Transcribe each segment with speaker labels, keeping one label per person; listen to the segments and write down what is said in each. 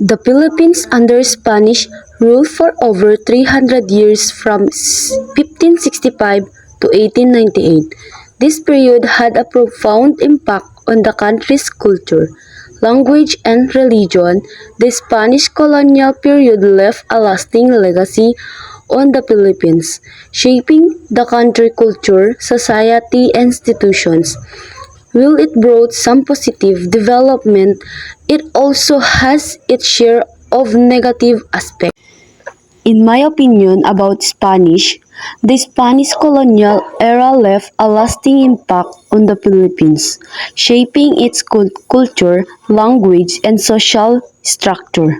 Speaker 1: The Philippines under Spanish rule for over 300 years from 1565 to 1898. This period had a profound impact on the country's culture, language, and religion. The Spanish colonial period left a lasting legacy on the Philippines, shaping the country's culture, society, and institutions. While it brought some positive development, it also has its share of negative aspects. In my opinion about Spanish, the Spanish colonial era left a lasting impact on the Philippines, shaping its culture, language, and social structure.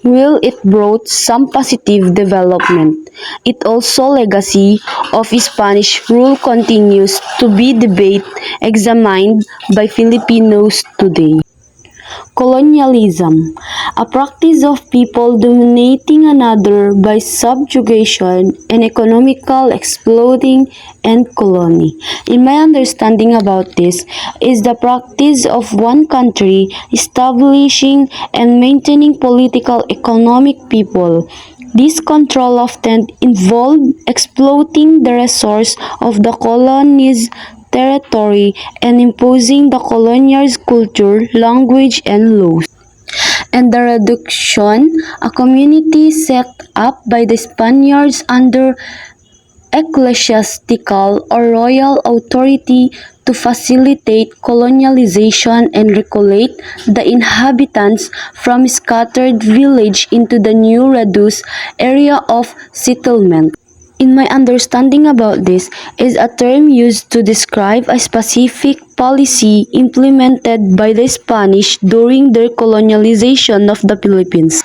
Speaker 1: While it brought some positive development, it also legacy of Spanish rule continues to be debated, examined by Filipinos today. Colonialism, a practice of people dominating another by subjugation and economical exploiting and colony. In my understanding about this is the practice of one country establishing and maintaining political economic people. This control often involved exploiting the resource of the colony's territory and imposing the colonial's culture, language, and laws. And the reduction, a community set up by the Spaniards under ecclesiastical or royal authority to facilitate colonialization and relocate the inhabitants from scattered village into the new reduced area of settlement. In my understanding about this is a term used to describe a specific policy implemented by the Spanish during their colonialization of the Philippines.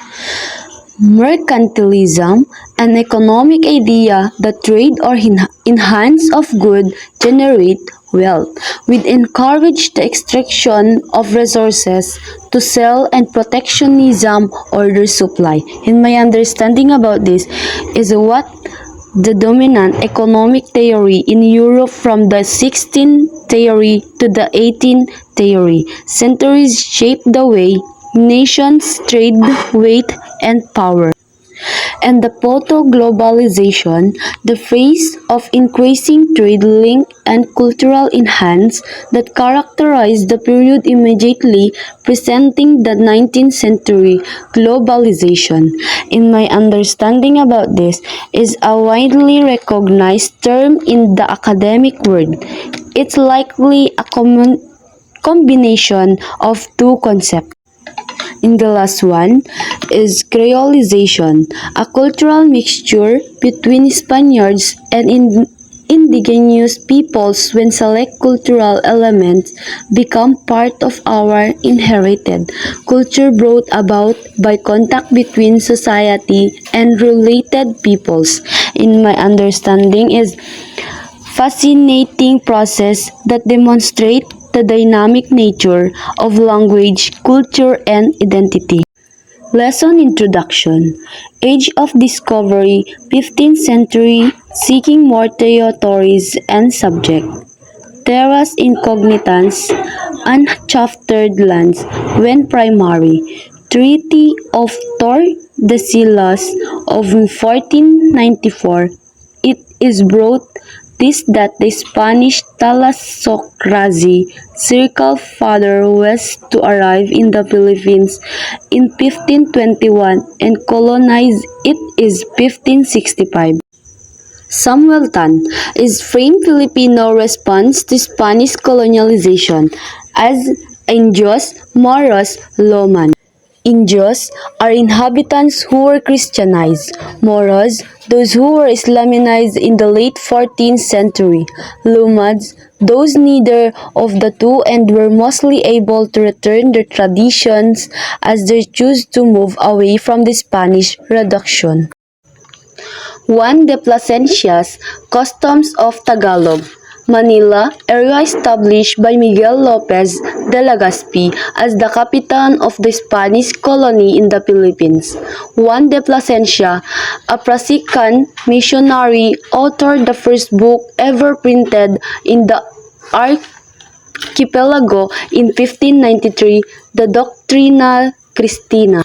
Speaker 1: Mercantilism, an economic idea that trade or enhance of good generate wealth, would encourage the extraction of resources to sell and protectionism order supply. In my understanding about this is what the dominant economic theory in Europe from the 16th theory to the 18th theory centuries shaped the way nations trade, weight, and power. And the proto-globalization, the phase of increasing trade link and cultural enhance that characterized the period immediately presenting the 19th century globalization. In my understanding about this is a widely recognized term in the academic world. It's likely a combination of two concepts. In the last one is creolization, a cultural mixture between Spaniards and indigenous peoples when select cultural elements become part of our inherited culture brought about by contact between society and related peoples. In my understanding is fascinating process that demonstrate the dynamic nature of language, culture, and identity. Lesson Introduction. Age of Discovery, 15th century, seeking more territories and subject. Terras incognitans, uncharted lands, when primary. Treaty of Tordesillas of 1494. It is brought this that the Spanish thalassocracy circled farther west to arrive in the Philippines in 1521 and colonize it is 1565. Samuel Tan is framed Filipino response to Spanish colonialization as Indios, Moros, Loman. Indios are inhabitants who were Christianized. Moros, those who were Islamized in the late 14th century. Lumans, those neither of the two and were mostly able to return their traditions as they choose to move away from the Spanish reduction. Juan de Plasencia's Customs of Tagalog, Manila, area established by Miguel Lopez de Legazpi as the capital of the Spanish colony in the Philippines. Juan de Plasencia, a Franciscan missionary, authored the first book ever printed in the archipelago in 1593, the Doctrina Christina.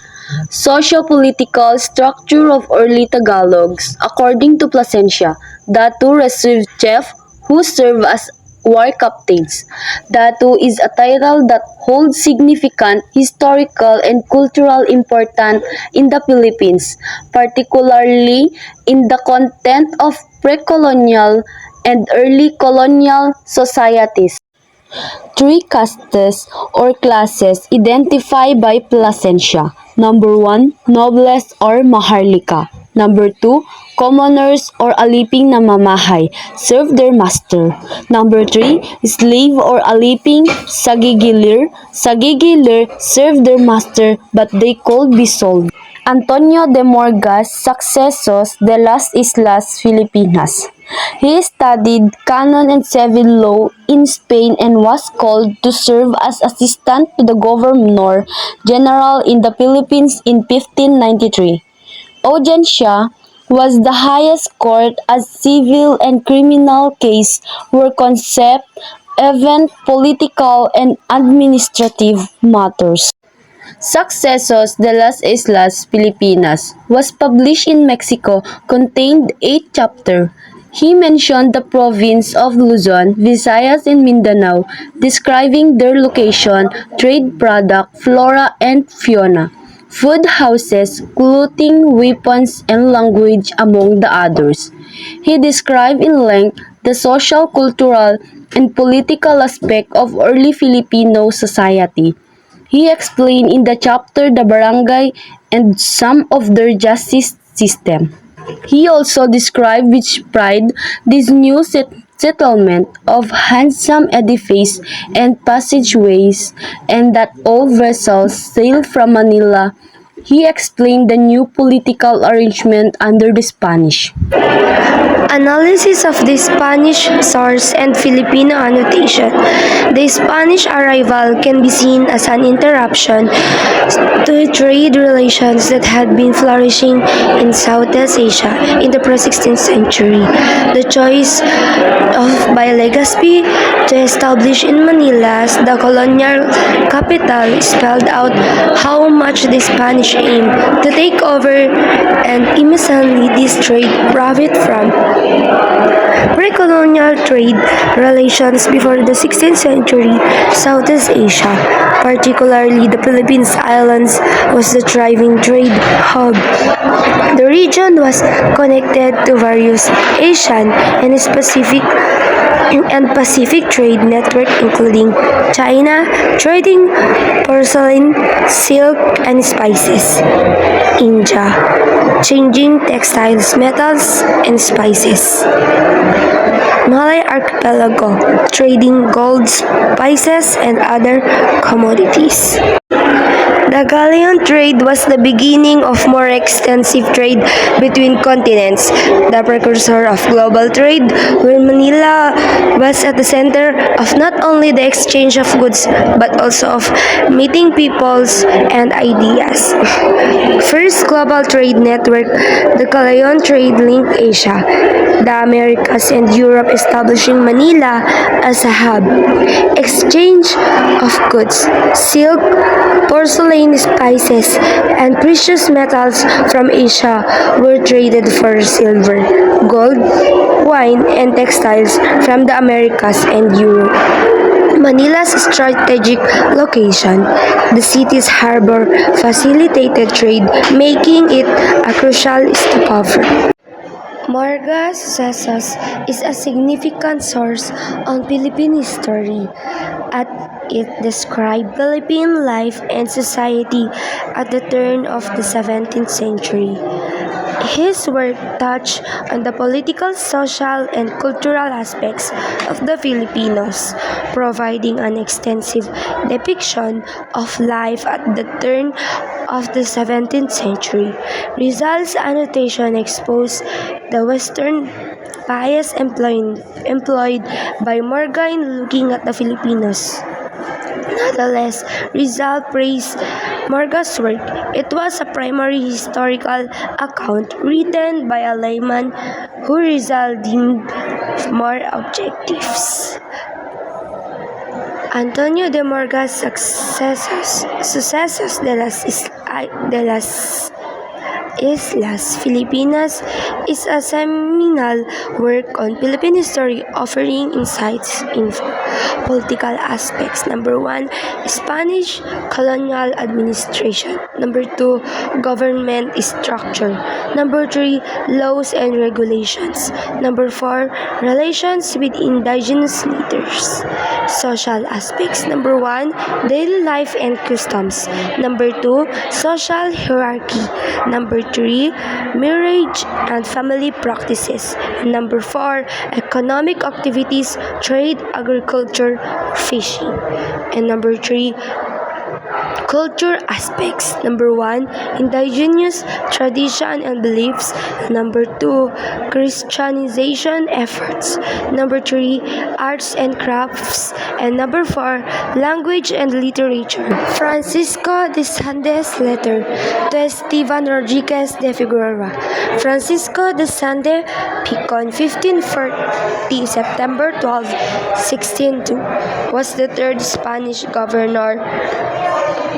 Speaker 1: Socio-political structure of early Tagalogs. According to Plasencia, Datu received chief who serve as war captains. Datu is a title that holds significant historical and cultural importance in the Philippines, particularly in the content of pre-colonial and early colonial societies. Three castes or classes identified by Plasencia. Number 1, nobles or maharlika. Number 2, commoners or aliping na mamahay, serve their master. Number 3, slave or aliping sagigilir. Sagigilir serve their master but they could be sold. Antonio de Morgas Sucesos de las Islas Filipinas. He studied canon and civil law in Spain and was called to serve as assistant to the Governor General in the Philippines in 1593. Audiencia was the highest court as civil and criminal case were concept, event, political, and administrative matters. Sucesos de las Islas Filipinas was published in Mexico, contained 8 chapters. He mentioned the province of Luzon, Visayas, and Mindanao, describing their location, trade product, flora, and fauna, food houses, clothing, weapons, and language, among the others. He described in length the social, cultural, and political aspect of early Filipino society. He explained in the chapter the barangay and some of their justice system. He also described with pride this new settlement of handsome edifices and passageways, and that all vessels sail from Manila. He explained the new political arrangement under the Spanish.
Speaker 2: Analysis of the Spanish source and Filipino annotation. The Spanish arrival can be seen as an interruption to trade relations that had been flourishing in Southeast Asia in the pre-16th century. The choice by Legazpi to establish in Manila as the colonial capital spelled out how much the Spanish aimed to take over and immensely this trade profit from. Pre-colonial trade relations before the 16th century, Southeast Asia, particularly the Philippines Islands, was the thriving trade hub. The region was connected to various Asian and Pacific trade network including China, trading porcelain, silk, and spices. India, changing textiles, metals, and spices. Malay Archipelago, trading gold, spices, and other commodities. The galleon trade was the beginning of more extensive trade between continents, the precursor of global trade, where Manila was at the center of not only the exchange of goods but also of meeting peoples and ideas. First global trade network, the galleon trade linked Asia, the Americas, and Europe, establishing Manila as a hub. Exchange of goods, silk, porcelain, spices, and precious metals from Asia were traded for silver, gold, wine, and textiles from the Americas and Europe. Manila's strategic location, the city's harbor, facilitated trade, making it a crucial stopover. Morgas Sucesos is a significant source on Philippine history, as it describes Philippine life and society at the turn of the 17th century. His work touched on the political, social, and cultural aspects of the Filipinos, providing an extensive depiction of life at the turn of the 17th century. Rizal's annotation exposed the Western bias employed by Morgan in looking at the Filipinos. Nonetheless, Rizal praised Morgan's work. It was a primary historical account written by a layman who Rizal deemed more objective. Antonio de Morgas Sucesos de las de las Islas Filipinas is a seminal work on Philippine history offering insights into political aspects. Number 1, Spanish colonial administration. Number 2, government structure. Number 3, laws and regulations. Number 4, relations with indigenous leaders. Social aspects. Number 1, daily life and customs. Number 2, social hierarchy. Number 3, marriage and family practices. Number 4, economic activities, trade, agriculture, fishing. And number 3, culture aspects. Number 1, indigenous tradition and beliefs. Number 2, Christianization efforts. Number 3, arts and crafts. And number 4, language and literature. Francisco de Sande's letter to Esteban Rodriguez de Figueroa. Francisco de Sande Picon, 1540 September 12, 1602, was the third Spanish governor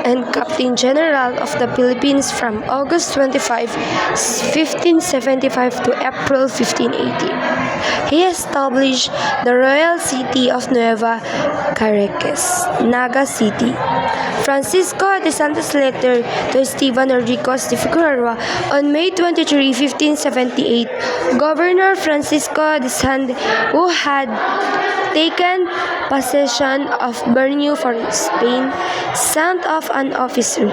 Speaker 2: and Captain General of the Philippines from August 25, 1575 to April 1580. He established the royal city of Nueva Caracas, Naga City. Francisco de Santos' letter to Esteban Rodriguez de Figueroa on May 23, 1578, Governor Francisco de Sande, who had taken possession of Borneo for Spain, sent off an officer,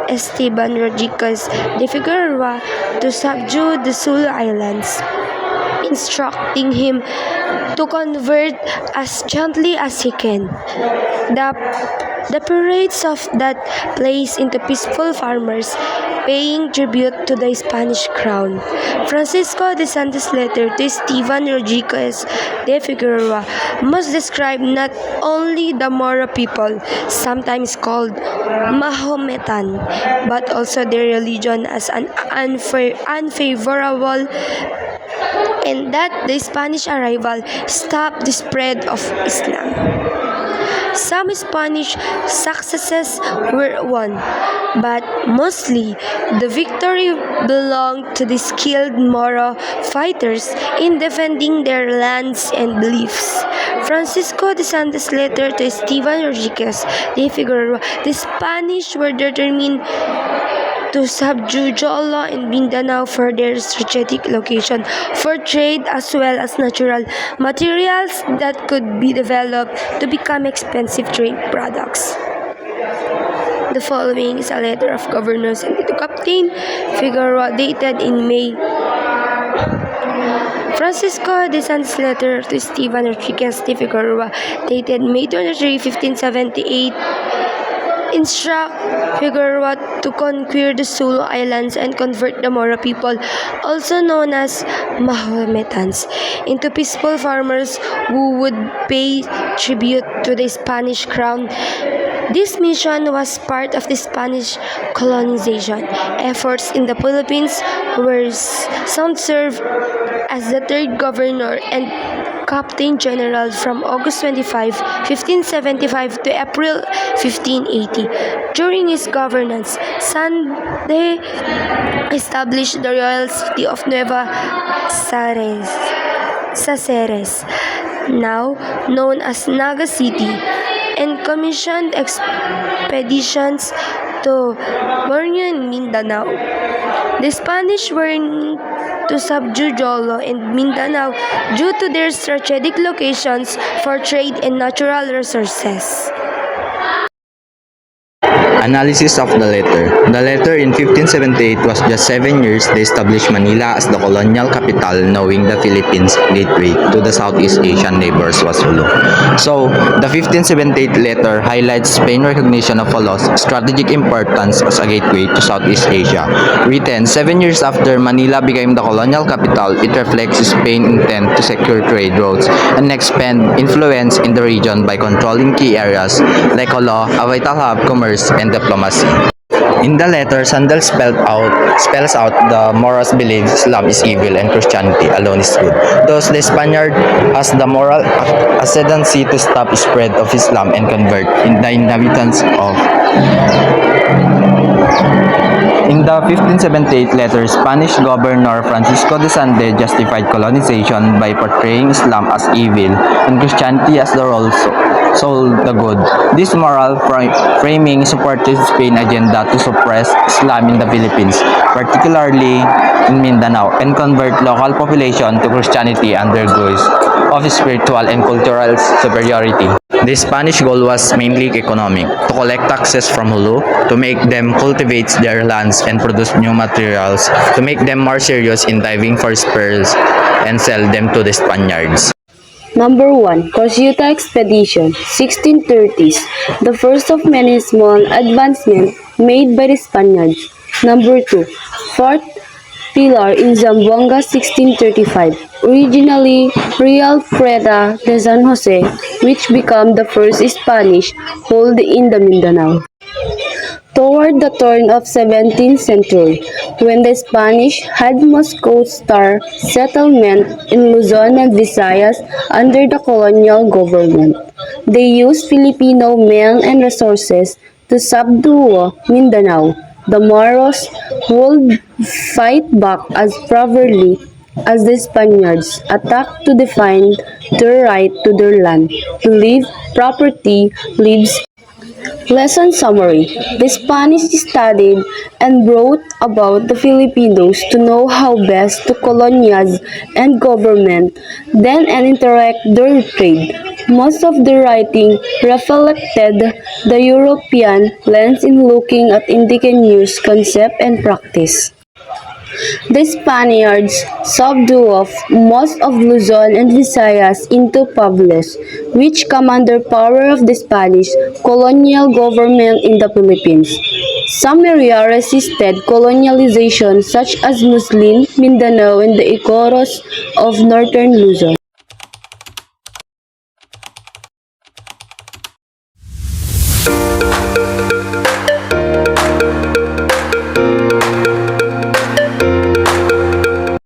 Speaker 2: Esteban Rodriguez de Figueroa, to subdue the Sulu Islands, instructing him to convert as gently as he can the pirates of that place into peaceful farmers, paying tribute to the Spanish crown. Francisco de Santos' letter to Esteban Rodriguez de Figueroa must describe not only the Moro people, sometimes called Mahometan, but also their religion as an unfavorable, and that the Spanish arrival stopped the spread of Islam. Some Spanish successes were won, but mostly the victory belonged to the skilled Moro fighters in defending their lands and beliefs. Francisco de Santos' letter to Esteban Rodriguez de Figueroa, the Spanish were determined to subdue Jolo and Mindanao for their strategic location for trade as well as natural materials that could be developed to become expensive trade products. The following is a letter of Governor Sande to Captain Figueroa dated in May. Francisco de Santos' letter to Esteban Rodriguez de Figueroa dated May 23, 1578, instruct Figueroa to conquer the Sulu Islands and convert the Moro people, also known as Mahometans, into peaceful farmers who would pay tribute to the Spanish crown. This mission was part of the Spanish colonization efforts in the Philippines, where Sound served as the third governor and Captain General from August 25, 1575 to April 1580. During his governance, Sande established the royal city of Nueva Caceres, now known as Naga City, and commissioned expeditions to Borneo and Mindanao. The Spanish were to subdue Jolo and Mindanao due to their strategic locations for trade and natural resources.
Speaker 3: Analysis of the letter. The letter in 1578 was just 7 years they established Manila as the colonial capital, knowing the Philippines' gateway to the Southeast Asian neighbors was Sulu. So, the 1578 letter highlights Spain's recognition of Sulu's strategic importance as a gateway to Southeast Asia. Written 7 years after Manila became the colonial capital, it reflects Spain's intent to secure trade routes and expand influence in the region by controlling key areas like Sulu, a vital hub, commerce, and diplomacy. In the letter, Sandal spells out the Moros believe Islam is evil and Christianity alone is good. Thus, the Spaniard has the moral ascendancy to stop the spread of Islam and convert in the inhabitants of In the 1578 letter, Spanish governor Francisco de Sande justified colonization by portraying Islam as evil and Christianity as the soul the good. This moral framing supported Spain's agenda to suppress Islam in the Philippines, particularly in Mindanao, and convert local population to Christianity under guise of spiritual and cultural superiority. The Spanish goal was mainly economic, to collect taxes from Hulu, to make them cultivate their lands and produce new materials, to make them more serious in diving for pearls and sell them to the Spaniards.
Speaker 1: Number 1. Corsiuta Expedition, 1630s, the first of many small advancements made by the Spaniards. Number 2. Fort Pilar in Zamboanga, 1635, originally Real Preda de San Jose, which became the first Spanish hold in the Mindanao. Toward the turn of 17th century, when the Spanish had most coastal settlement in Luzon and Visayas under the colonial government, they used Filipino men and resources to subdue Mindanao. The Moros would fight back as bravely as the Spaniards attacked to defend their right to their land, to live, property, lives. Lesson summary. The Spanish studied and brought about the Filipinos to know how best to colonize and government, then and interact their trade. Most of the writing reflected the European lens in looking at indigenous concept and practice. The Spaniards subdued most of Luzon and Visayas into pueblos, which come under power of the Spanish colonial government in the Philippines. Some areas resisted colonialization such as Muslim, Mindanao, and the Icoros of northern Luzon.